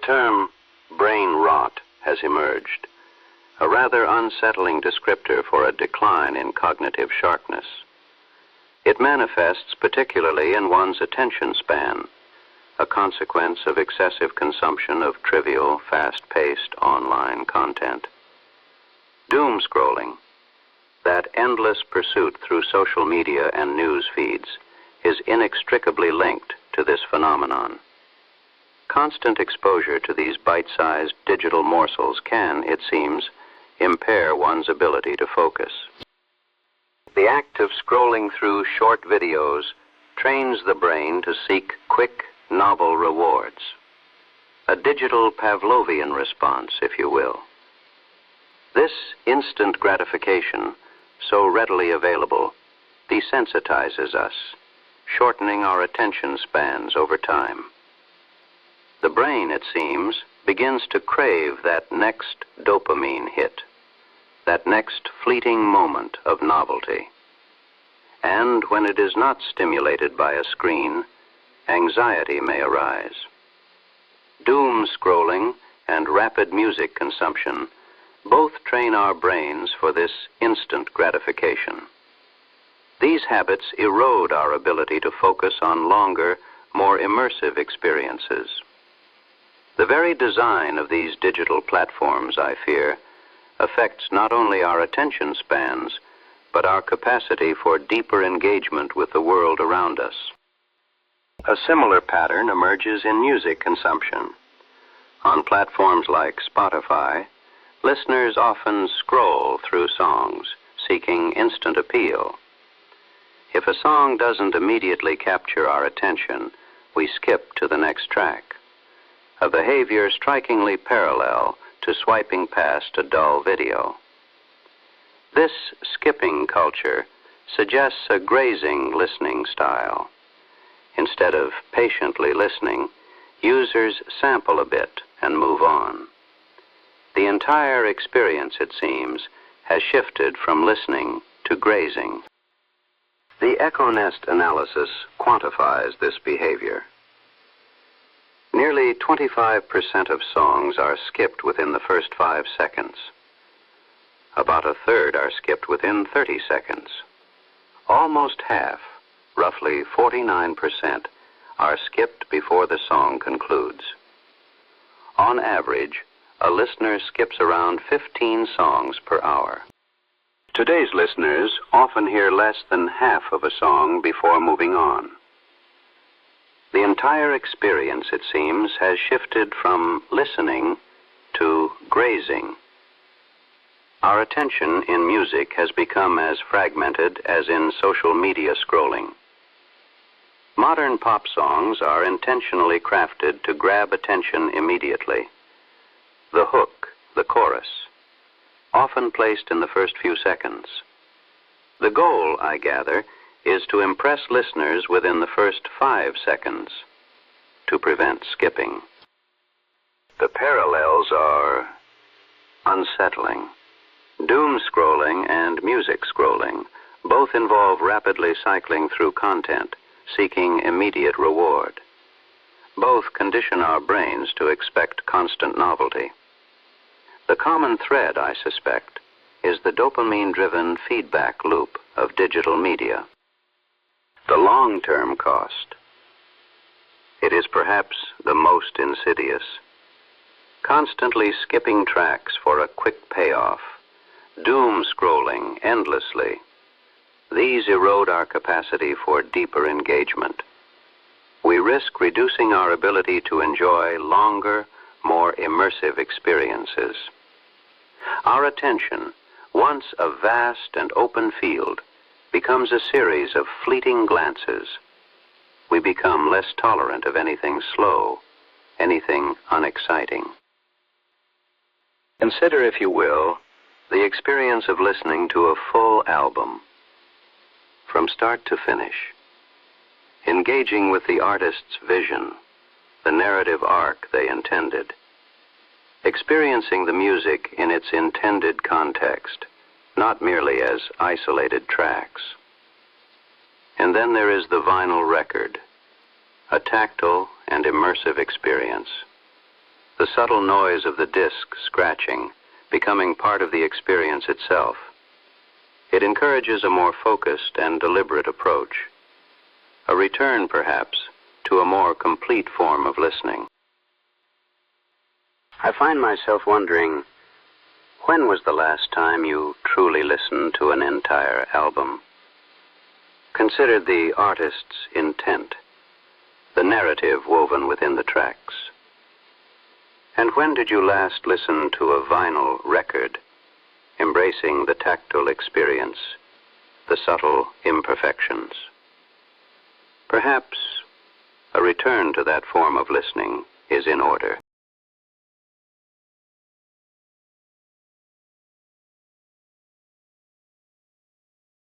term brain rot has emerged, a rather unsettling descriptor for a decline in cognitive sharpness. It manifests particularly in one's attention span, a consequence of excessive consumption of trivial, fast-paced online content. Doom scrolling, that endless pursuit through social media and news feeds, is inextricably linked to this phenomenon. Constant exposure to these bite-sized digital morsels can, it seems, impair one's ability to focus. The act of scrolling through short videos trains the brain to seek quick, novel rewards. A digital Pavlovian response, if you will. This instant gratification, so readily available, desensitizes us, shortening our attention spans over time. The brain, it seems, begins to crave that next dopamine hit, that next fleeting moment of novelty. And when it is not stimulated by a screen, anxiety may arise. Doom scrolling and rapid music consumption both train our brains for this instant gratification. These habits erode our ability to focus on longer, more immersive experiences. The very design of these digital platforms, I fear, affects not only our attention spans, but our capacity for deeper engagement with the world around us. A similar pattern emerges in music consumption. On platforms like Spotify, listeners often scroll through songs, seeking instant appeal. If a song doesn't immediately capture our attention, we skip to the next track, a behavior strikingly parallel to swiping past a dull video. This skipping culture suggests a grazing listening style. Instead of patiently listening, users sample a bit and move on. The entire experience, it seems, has shifted from listening to grazing. The EchoNest analysis quantifies this behavior. Nearly 25% of songs are skipped within the first 5 seconds. About a third are skipped within 30 seconds. Almost half, roughly 49%, are skipped before the song concludes. On average, a listener skips around 15 songs per hour. Today's listeners often hear less than half of a song before moving on. The entire experience, it seems, has shifted from listening to grazing. Our attention in music has become as fragmented as in social media scrolling. Modern pop songs are intentionally crafted to grab attention immediately. The hook, the chorus, often placed in the first few seconds. The goal, I gather, is to impress listeners within the first 5 seconds, to prevent skipping. The parallels are unsettling. Doom scrolling and music scrolling both involve rapidly cycling through content, seeking immediate reward. Both condition our brains to expect constant novelty. The common thread, I suspect, is the dopamine-driven feedback loop of digital media. The long-term cost. It is perhaps the most insidious. Constantly skipping tracks for a quick payoff, doom scrolling endlessly. These erode our capacity for deeper engagement. We risk reducing our ability to enjoy longer, more immersive experiences. Our attention, once a vast and open field, becomes a series of fleeting glances. We become less tolerant of anything slow, anything unexciting. Consider, if you will, the experience of listening to a full album, from start to finish, engaging with the artist's vision, the narrative arc they intended, experiencing the music in its intended context, not merely as isolated tracks. And then there is the vinyl record, a tactile and immersive experience. the subtle noise of the disc scratching becoming part of the experience itself. It encourages a more focused and deliberate approach, a return, perhaps, to a more complete form of listening. I find myself wondering, when was the last time you truly listened to an entire album? Consider the artist's intent, the narrative woven within the tracks. And when did you last listen to a vinyl record, embracing the tactile experience, the subtle imperfections? Perhaps a return to that form of listening is in order.